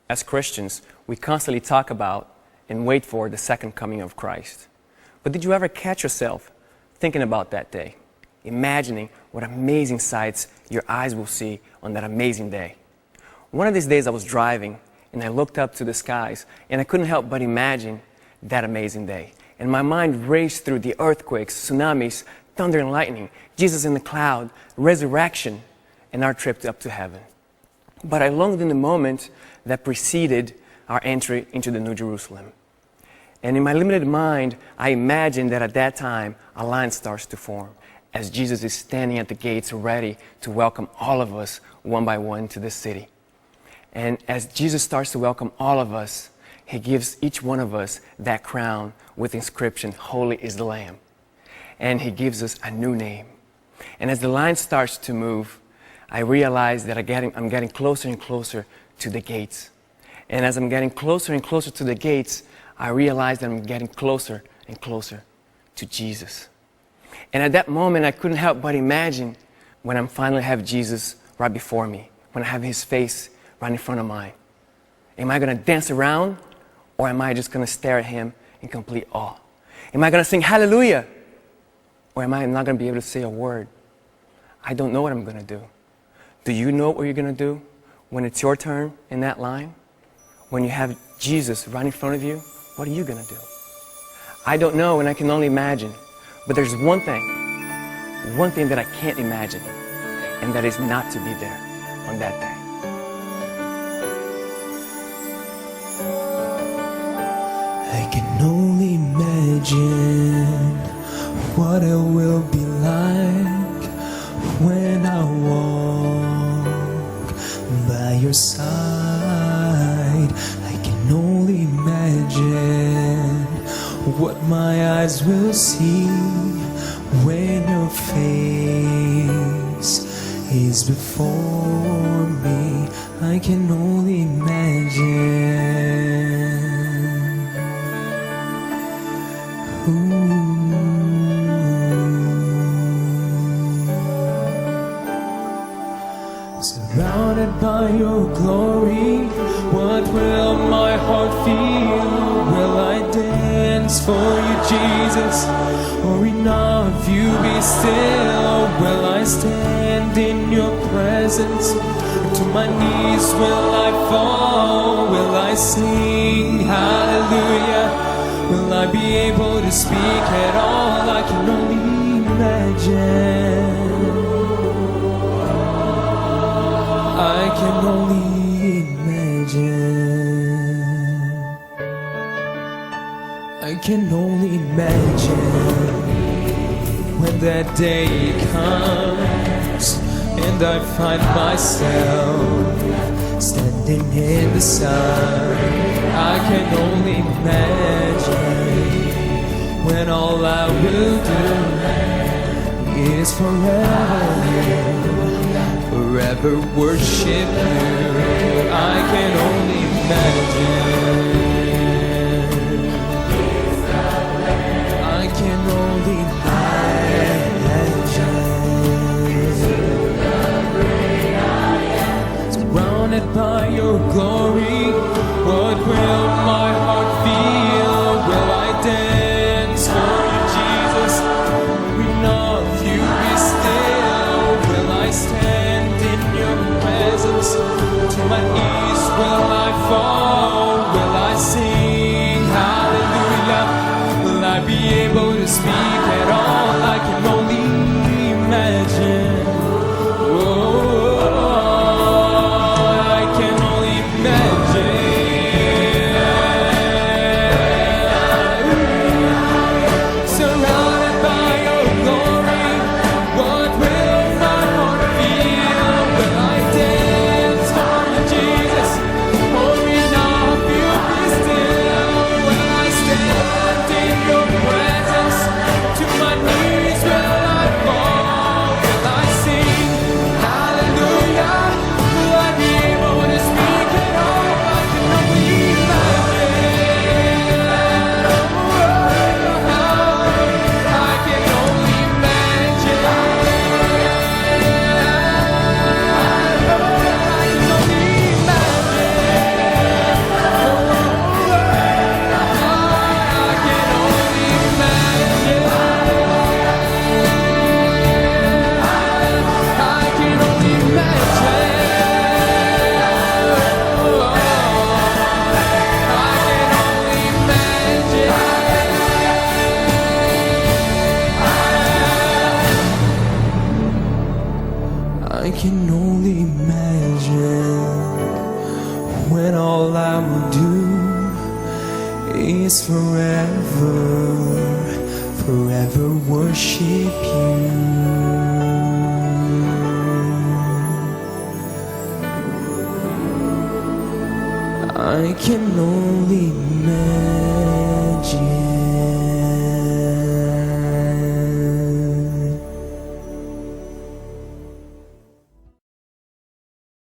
As Christians, we constantly talk about and wait for the second coming of Christ. But did you ever catch yourself thinking about that day? Imagining what amazing sights your eyes will see on that amazing day. One of these days I was driving and I looked up to the skies and I couldn't help but imagine that amazing day. And my mind raced through the earthquakes, tsunamis, thunder and lightning, Jesus in the cloud, resurrection, and our trip up to heaven. But I longed in the moment that preceded our entry into the New Jerusalem. And in my limited mind, I imagined that at that time, a line starts to form as Jesus is standing at the gates ready to welcome all of us one by one to this city. And as Jesus starts to welcome all of us, He gives each one of us that crown with inscription, Holy is the Lamb. And He gives us a new name. And as the line starts to move, I realize that I'm getting closer and closer to the gates. And as I'm getting closer and closer to the gates, I realize that I'm getting closer and closer to Jesus. And at that moment, I couldn't help but imagine when I finally have Jesus right before me, when I have His face right in front of mine. Am I going to dance around, or am I just going to stare at Him in complete awe? Am I going to sing hallelujah, or am I not going to be able to say a word? I don't know what I'm going to do. Do you know what you're going to do when it's your turn in that line? When you have Jesus right in front of you, what are you going to do? I don't know, and I can only imagine. But there's one thing that I can't imagine, and that is not to be there on that day. I can only imagine what it will be like when I walk by your side. I can only imagine what my eyes will see when your face is before me. I can only imagine. Surrounded by your glory, what will my heart feel? Will I dance for you, Jesus? Or enough you be still? Will I stand in your presence? To my knees will I fall? Will I sing hallelujah? Will I be able to speak at all? I can only imagine. I can only imagine. I can only imagine when that day comes and I find myself standing in the sun. I can only imagine when all I will do is forever worship you. I can only imagine. I can only imagine. Surrounded by your glory, what will my heart feel? Will I dance for you, Jesus? Enough you be still. Will I stand in your presence? To my knees will I fall? Will I sing hallelujah? Will I be able to speak at all? I can only imagine. I can only imagine. Surrounded by your glory, what will my heart feel? Will I dance for you, Jesus? I can only imagine.